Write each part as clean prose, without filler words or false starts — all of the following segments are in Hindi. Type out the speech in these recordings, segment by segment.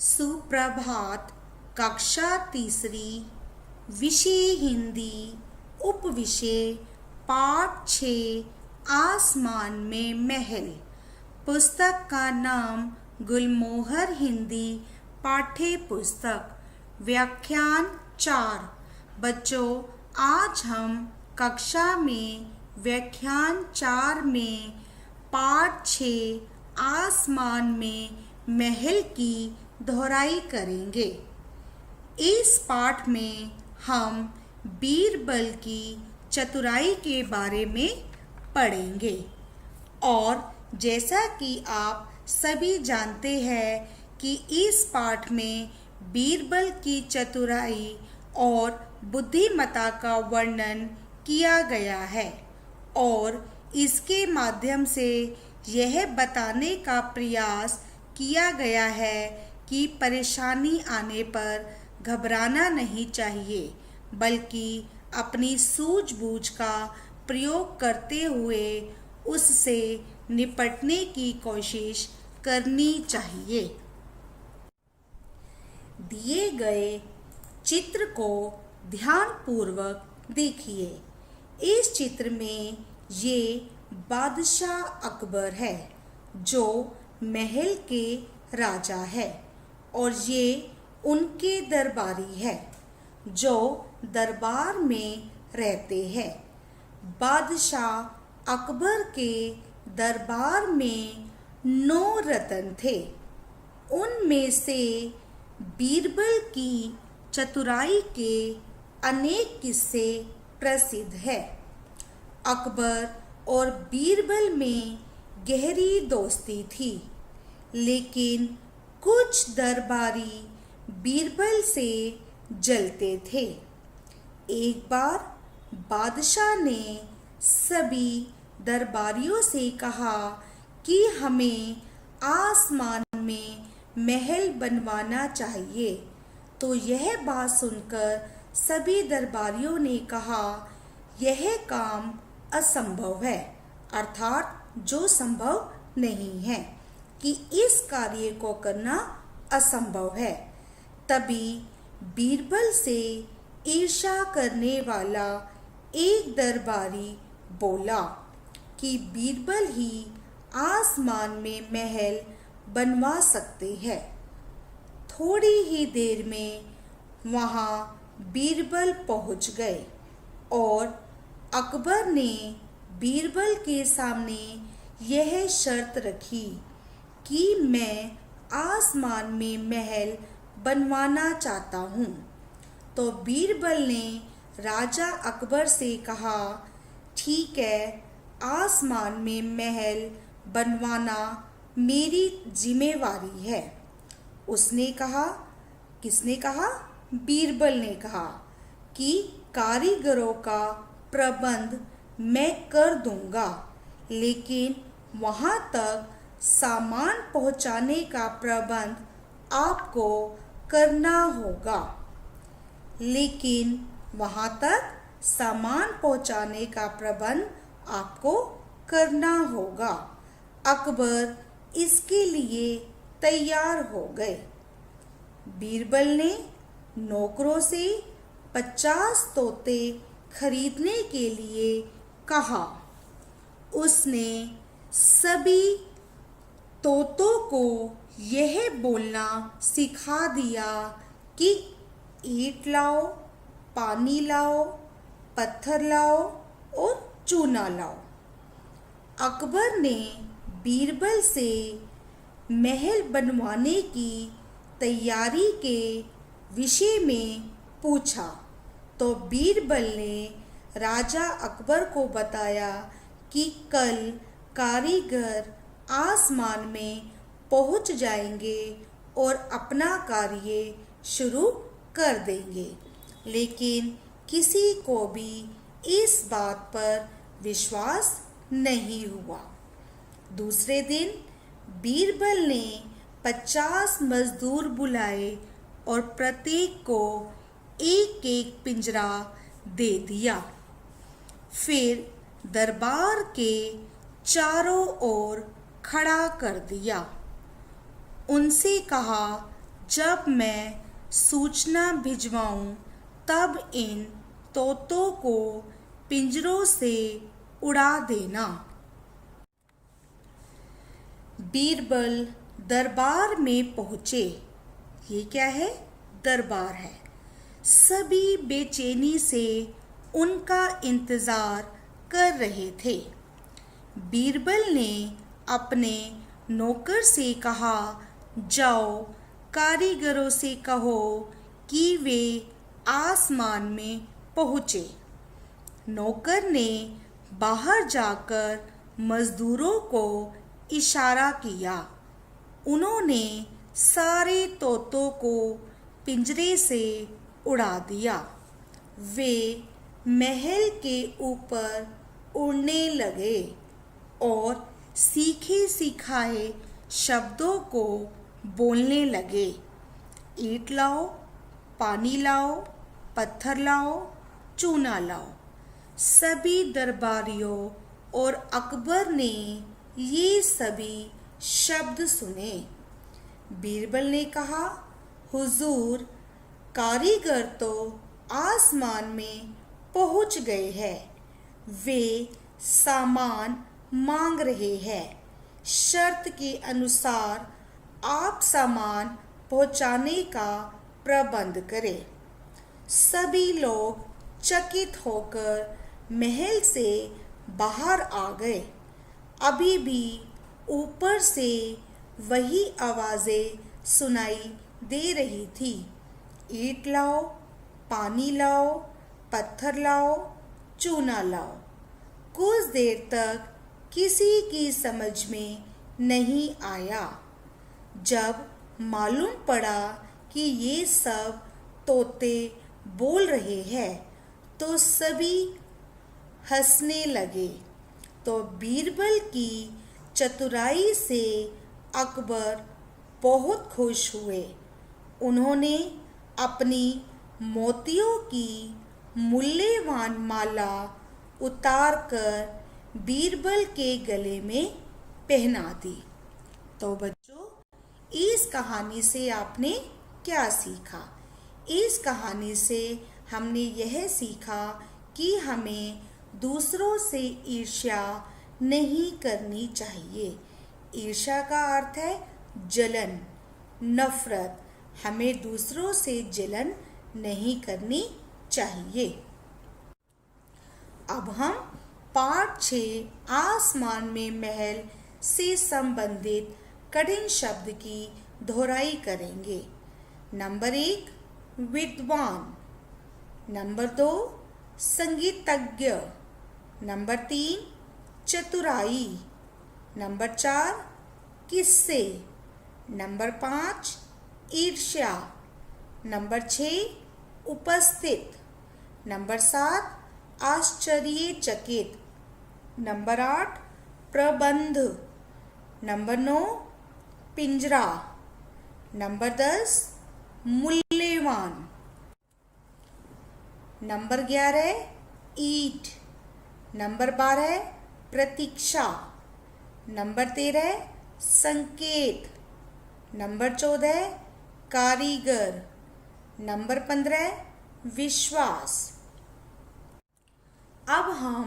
सुप्रभात। कक्षा तीसरी, विषय हिंदी, उपविषय पाठ 6, आसमान में महल। पुस्तक का नाम गुलमोहर हिंदी पाठ्य पुस्तक। व्याख्यान 4। बच्चों, आज हम कक्षा में व्याख्यान 4 में पाठ 6 आसमान में महल की दोहराई करेंगे। इस पाठ में हम बीरबल की चतुराई के बारे में पढ़ेंगे। और जैसा कि आप सभी जानते हैं कि इस पाठ में बीरबल की चतुराई और बुद्धिमत्ता का वर्णन किया गया है और इसके माध्यम से यह बताने का प्रयास किया गया है कि परेशानी आने पर घबराना नहीं चाहिए, बल्कि अपनी सूझबूझ का प्रयोग करते हुए उससे निपटने की कोशिश करनी चाहिए। दिए गए चित्र को ध्यानपूर्वक देखिए। इस चित्र में ये बादशाह अकबर है जो महल के राजा है और ये उनके दरबारी है जो दरबार में रहते हैं। बादशाह अकबर के दरबार में 9 रत्न थे। उनमें से बीरबल की चतुराई के अनेक किस्से प्रसिद्ध हैं। अकबर और बीरबल में गहरी दोस्ती थी, लेकिन कुछ दरबारी बीरबल से जलते थे। एक बार बादशाह ने सभी दरबारियों से कहा कि हमें आसमान में महल बनवाना चाहिए। तो यह बात सुनकर सभी दरबारियों ने कहा, यह काम असंभव है, अर्थात जो संभव नहीं है कि इस कार्य को करना असंभव है। तभी बीरबल से ईर्ष्या करने वाला एक दरबारी बोला कि बीरबल ही आसमान में महल बनवा सकते हैं। थोड़ी ही देर में वहां बीरबल पहुंच गए और अकबर ने बीरबल के सामने यह शर्त रखी कि मैं आसमान में महल बनवाना चाहता हूँ। तो बीरबल ने राजा अकबर से कहा, ठीक है, आसमान में महल बनवाना मेरी जिम्मेवारी है। उसने कहा, किसने कहा? बीरबल ने कहा कि कारीगरों का प्रबंध मैं कर दूंगा, लेकिन वहां तक सामान पहुंचाने का प्रबंध आपको करना होगा। लेकिन वहां तक सामान पहुंचाने का प्रबंध आपको करना होगा। अकबर इसके लिए तैयार हो गए। बीरबल ने नौकरों से 50 तोते खरीदने के लिए कहा। उसने सभी तोतों को यह बोलना सिखा दिया कि ईंट लाओ, पानी लाओ, पत्थर लाओ और चूना लाओ। अकबर ने बीरबल से महल बनवाने की तैयारी के विषय में पूछा। तो बीरबल ने राजा अकबर को बताया कि कल कारीगर आसमान में पहुंच जाएंगे और अपना कार्य शुरू कर देंगे। लेकिन किसी को भी इस बात पर विश्वास नहीं हुआ। दूसरे दिन बीरबल ने 50 मजदूर बुलाए और प्रत्येक को एक एक पिंजरा दे दिया। फिर दरबार के चारों ओर खड़ा कर दिया। उनसे कहा, जब मैं सूचना भिजवाऊं तब इन तोतों को पिंजरों से उड़ा देना। बीरबल दरबार में पहुंचे। ये क्या है? दरबार है। सभी बेचैनी से उनका इंतजार कर रहे थे। बीरबल ने अपने नौकर से कहा, जाओ कारीगरों से कहो कि वे आसमान में पहुँचे। नौकर ने बाहर जाकर मजदूरों को इशारा किया। उन्होंने सारे तोतों को पिंजरे से उड़ा दिया। वे महल के ऊपर उड़ने लगे और सीखे सिखाए शब्दों को बोलने लगे। ईंट लाओ, पानी लाओ, पत्थर लाओ, चूना लाओ। सभी दरबारियों और अकबर ने ये सभी शब्द सुने। बीरबल ने कहा, हुजूर, कारीगर तो आसमान में पहुंच गए हैं। वे सामान मांग रहे हैं। शर्त के अनुसार आप सामान पहुंचाने का प्रबंध करें। सभी लोग चकित होकर महल से बाहर आ गए। अभी भी ऊपर से वही आवाज़ें सुनाई दे रही थी। ईंट लाओ, पानी लाओ, पत्थर लाओ, चूना लाओ। कुछ देर तक किसी की समझ में नहीं आया। जब मालूम पड़ा कि ये सब तोते बोल रहे हैं तो सभी हंसने लगे। तो बीरबल की चतुराई से अकबर बहुत खुश हुए। उन्होंने अपनी मोतियों की मूल्यवान माला उतारकर बीरबल के गले में पहना दी। तो बच्चों, इस कहानी से आपने क्या सीखा? इस कहानी से हमने यह सीखा कि हमें दूसरों से ईर्ष्या नहीं करनी चाहिए। ईर्ष्या का अर्थ है जलन, नफरत। हमें दूसरों से जलन नहीं करनी चाहिए। अब हम पाठ 6 आसमान में महल से संबंधित कठिन शब्द की दोहराई करेंगे। नंबर 1 विद्वान, नंबर 2 संगीतज्ञ, नंबर 3 चतुराई, नंबर 4 किस्से, नंबर 5 ईर्ष्या, नंबर 6 उपस्थित, नंबर 7 आश्चर्यचकित, नंबर 8 प्रबंध, नंबर 9 पिंजरा, नंबर 10 मूल्यवान, नंबर 11 ईंट, नंबर 12 प्रतीक्षा, नंबर 13 संकेत, नंबर 14 कारीगर, नंबर 15 विश्वास। अब हम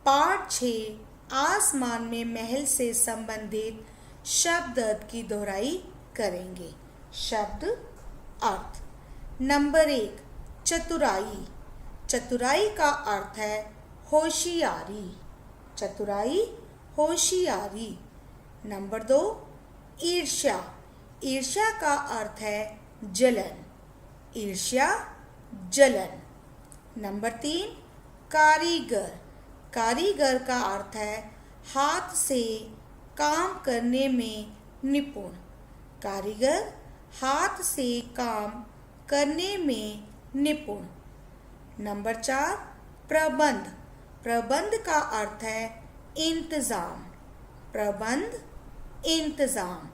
पाठ 6 आसमान में महल से संबंधित शब्द अर्थ की दोहराई करेंगे। शब्द अर्थ। नंबर 1 चतुराई। चतुराई का अर्थ है होशियारी। चतुराई होशियारी। नंबर 2 ईर्ष्या। ईर्ष्या का अर्थ है जलन। ईर्ष्या जलन। नंबर 3 कारीगर। कारीगर का अर्थ है हाथ से काम करने में निपुण। कारीगर हाथ से काम करने में निपुण। नंबर 4 प्रबंध। प्रबंध का अर्थ है इंतज़ाम। प्रबंध इंतज़ाम।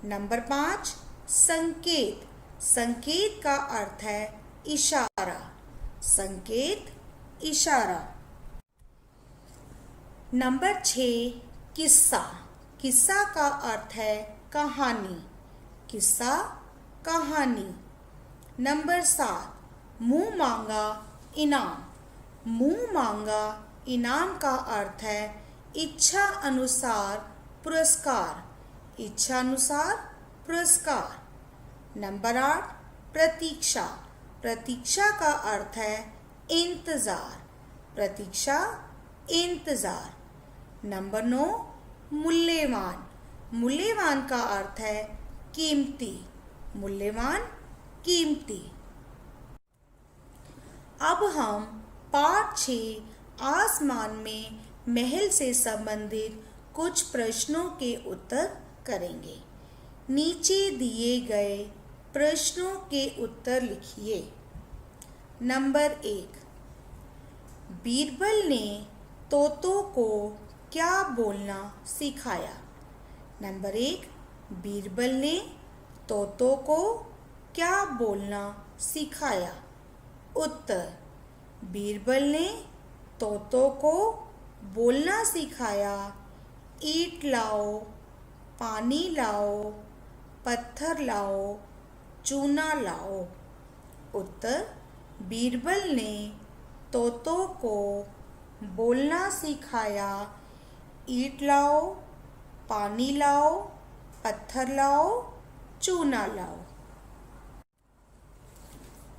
नंबर 5 संकेत। संकेत का अर्थ है इशारा। संकेत इशारा। नंबर 6 किस्सा। किस्सा का अर्थ है कहानी। किस्सा कहानी। नंबर 7, मुंह मांगा इनाम। मुंह मांगा इनाम का अर्थ है इच्छा अनुसार पुरस्कार। इच्छा अनुसार पुरस्कार। नंबर 8, प्रतीक्षा। प्रतीक्षा का अर्थ है इंतजार। प्रतीक्षा इंतजार। नंबर 9, मूल्यवान। मूल्यवान का अर्थ है कीमती। मूल्यवान कीमती। अब हम पाठ 6 आसमान में महल से संबंधित कुछ प्रश्नों के उत्तर करेंगे। नीचे दिए गए प्रश्नों के उत्तर लिखिए। नंबर 1, बीरबल ने तोतों को क्या बोलना सिखाया? नंबर 1, बीरबल ने तोतों को क्या बोलना सिखाया? उत्तर, बीरबल ने तोतों को बोलना सिखाया, ईंट लाओ, पानी लाओ, पत्थर लाओ, चूना लाओ। उत्तर, बीरबल ने तोतों को बोलना सिखाया, ईंट लाओ, पानी लाओ, पत्थर लाओ, चूना लाओ।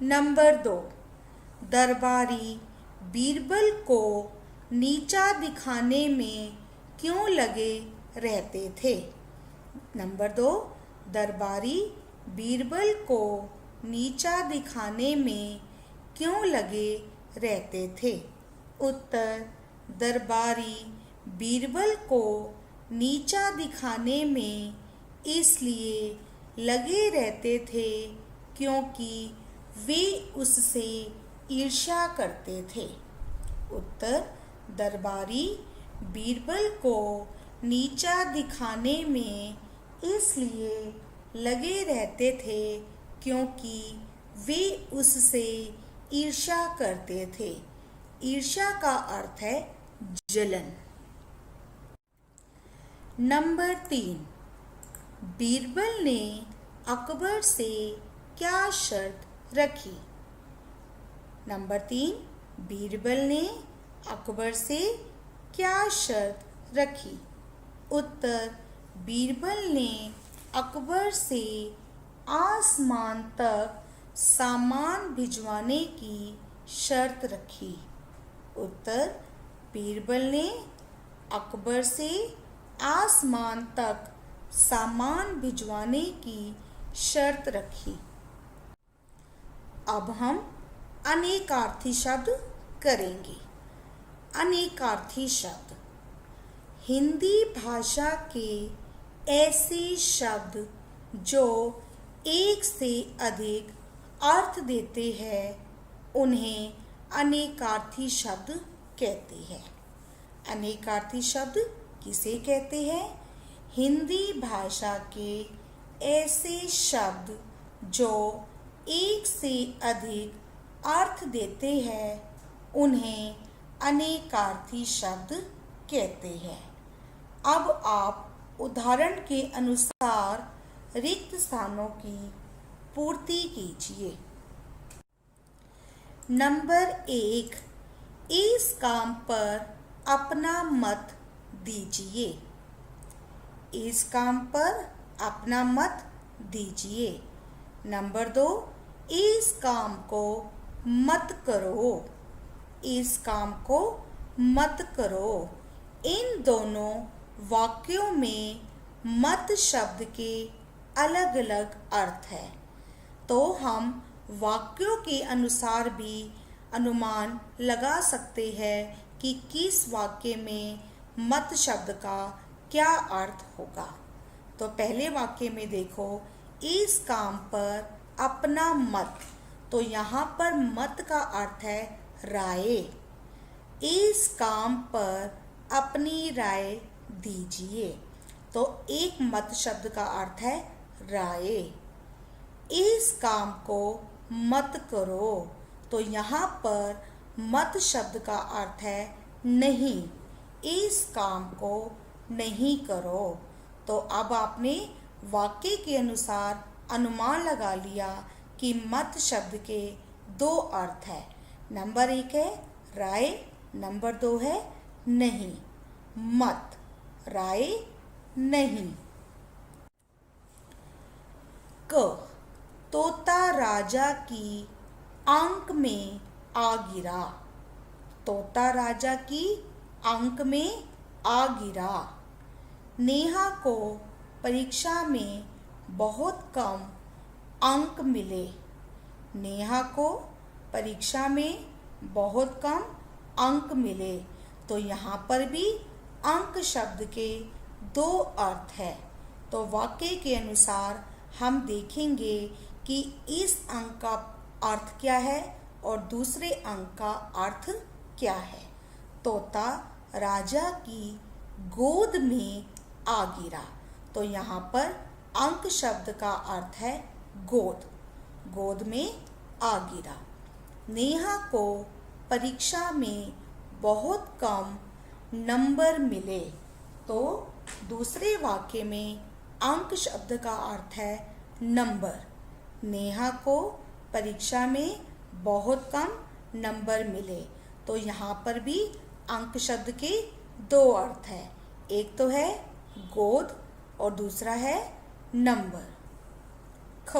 नंबर 2, दरबारी बीरबल को नीचा दिखाने में क्यों लगे रहते थे? नंबर 2, दरबारी बीरबल को नीचा दिखाने में क्यों लगे रहते थे? उत्तर, दरबारी बीरबल को नीचा दिखाने में इसलिए लगे रहते थे क्योंकि वे उससे ईर्ष्या करते थे। उत्तर, दरबारी बीरबल को नीचा दिखाने में इसलिए लगे रहते थे क्योंकि वे उससे ईर्ष्या करते थे। ईर्ष्या का अर्थ है जलन। नंबर 3, बीरबल ने अकबर से क्या शर्त रखी? नंबर 3, बीरबल ने अकबर से क्या शर्त रखी? उत्तर, बीरबल ने अकबर से आसमान तक सामान भिजवाने की शर्त रखी। उत्तर, बीरबल ने अकबर से आसमान तक सामान भिजवाने की शर्त रखी। अब हम अनेकार्थी शब्द करेंगे। अनेकार्थी शब्द, हिंदी भाषा के ऐसे शब्द जो एक से अधिक अर्थ देते हैं उन्हें अनेकार्थी शब्द कहते हैं। अनेकार्थी शब्द किसे कहते हैं? हिंदी भाषा के ऐसे शब्द जो एक से अधिक अर्थ देते हैं उन्हें अनेकार्थी शब्द कहते हैं। अब आप उदाहरण के अनुसार रिक्त स्थानों की पूर्ति कीजिए। नंबर 1, इस काम पर अपना मत दीजिए। इस काम पर अपना मत दीजिए। नंबर 2, इस काम को मत करो। इस काम को मत करो। इन दोनों वाक्यों में मत शब्द के अलग अलग अर्थ है, तो हम वाक्यों के अनुसार भी अनुमान लगा सकते हैं कि किस वाक्य में मत शब्द का क्या अर्थ होगा। तो पहले वाक्य में देखो, इस काम पर अपना मत, तो यहाँ पर मत का अर्थ है राय। इस काम पर अपनी राय दीजिए, तो एक मत शब्द का अर्थ है राय। इस काम को मत करो, तो यहाँ पर मत शब्द का अर्थ है नहीं। इस काम को नहीं करो। तो अब आपने वाक्य के अनुसार अनुमान लगा लिया कि मत शब्द के दो अर्थ है। नंबर 1 है राय, नंबर 2 है नहीं। मत, राय, नहीं। क, तोता राजा की आंख में आ गिरा। तोता राजा की आंख में आ गिरा। नेहा को परीक्षा में बहुत कम अंक मिले। नेहा को परीक्षा में बहुत कम अंक मिले। तो यहाँ पर भी अंक शब्द के दो अर्थ है। तो वाक्य के अनुसार हम देखेंगे कि इस अंक का अर्थ क्या है और दूसरे अंक का अर्थ क्या है। तोता राजा की गोद में आ गिरा। तो यहाँ पर अंक शब्द का अर्थ है गोद, गोद में आ गिरा। नेहा को परीक्षा में बहुत कम नंबर मिले। तो दूसरे वाक्य में अंक शब्द का अर्थ है नंबर। नेहा को परीक्षा में बहुत कम नंबर मिले। तो यहाँ पर भी अंक शब्द के दो अर्थ है। एक तो है गोद और दूसरा है नंबर। ख,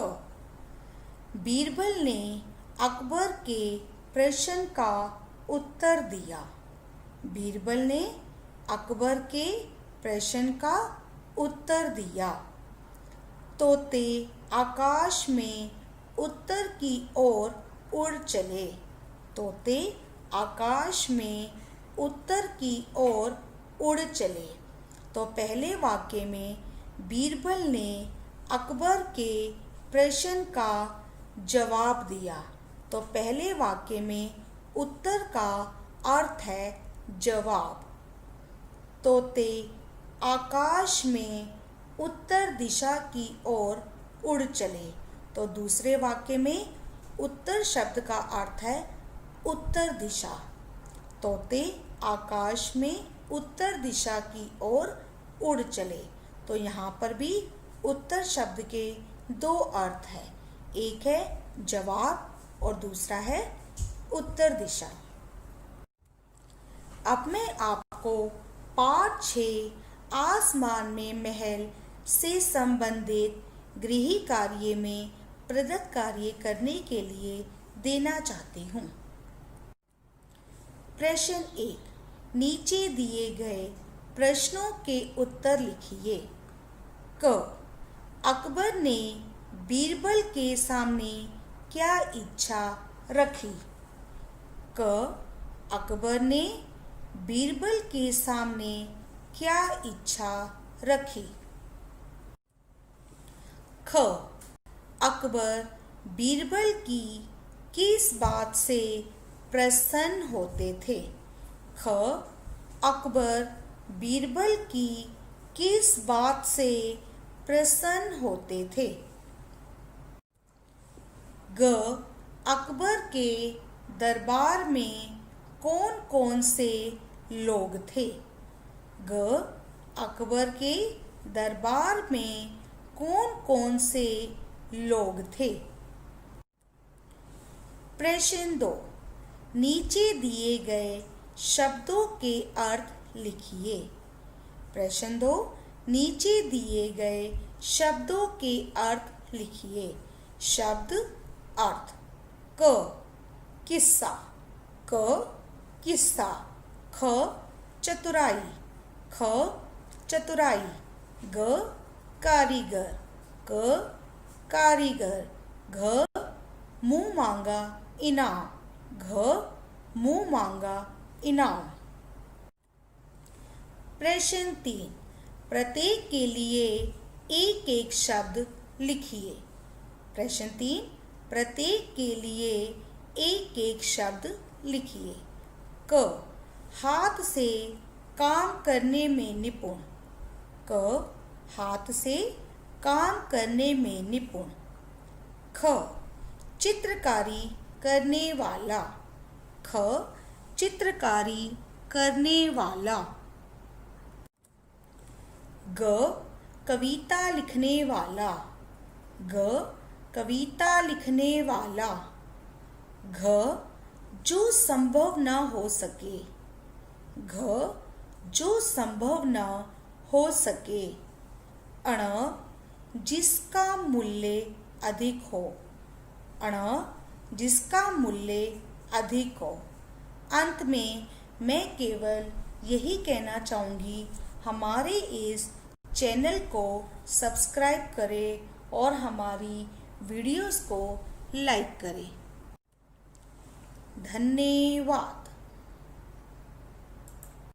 बीरबल ने अकबर के प्रश्न का उत्तर दिया। बीरबल ने अकबर के प्रश्न का उत्तर दिया। तोते आकाश में उत्तर की ओर उड़ चले। तोते आकाश में उत्तर की ओर उड़ चले। तो पहले वाक्य में बीरबल ने अकबर के प्रश्न का जवाब दिया। तो पहले वाक्य में उत्तर का अर्थ है जवाब। तोते आकाश में उत्तर दिशा की ओर उड़ चले। तो दूसरे वाक्य में उत्तर शब्द का अर्थ है उत्तर दिशा। तोते आकाश में उत्तर दिशा की ओर उड़ चले। तो यहाँ पर भी उत्तर शब्द के दो अर्थ है। एक है जवाब और दूसरा है उत्तर दिशा। अब मैं आपको पाठ 6 आसमान में महल से संबंधित गृह कार्य में प्रदत्त कार्य करने के लिए देना चाहती हूँ। प्रश्न 1, नीचे दिए गए प्रश्नों के उत्तर लिखिए। क, अकबर ने बीरबल के सामने क्या इच्छा रखी? क, अकबर ने बीरबल के सामने क्या इच्छा रखी? ख, अकबर बीरबल की किस बात से प्रसन्न होते थे? ख, अकबर बीरबल की किस बात से प्रसन्न होते थे? ग, अकबर के दरबार में कौन कौन से लोग थे? ग, अकबर के दरबार में कौन कौन से लोग थे? प्रश्न 2, नीचे दिए गए शब्दों के अर्थ लिखिए। प्रश्न 2, नीचे दिए गए शब्दों के अर्थ लिखिए। शब्द अर्थ। क, किस्सा। क, किस्सा। ख, चतुराई। ख, चतुराई। ग, कारीगर। क, कारीगर। घ, मुंह मांगा इनाम। घ, मुंह मांगा इनाम। प्रश्न 3, प्रत्येक के लिए एक एक शब्द लिखिए। प्रश्न 3, प्रत्येक के लिए एक एक शब्द लिखिए। क, हाथ से काम करने में निपुण। क, हाथ से काम करने में निपुण। ख, चित्रकारी करने वाला। ख, चित्रकारी करने वाला। ग, कविता लिखने वाला। ग कविता लिखने वाला। घ जो संभव न हो सके। घ जो संभव न हो सके। अण जिसका मूल्य अधिक हो। अण जिसका मूल्य अधिक हो। अंत में मैं केवल यही कहना चाहूँगी, हमारे इस चैनल को सब्सक्राइब करें और हमारी वीडियोस को लाइक करें। धन्यवाद।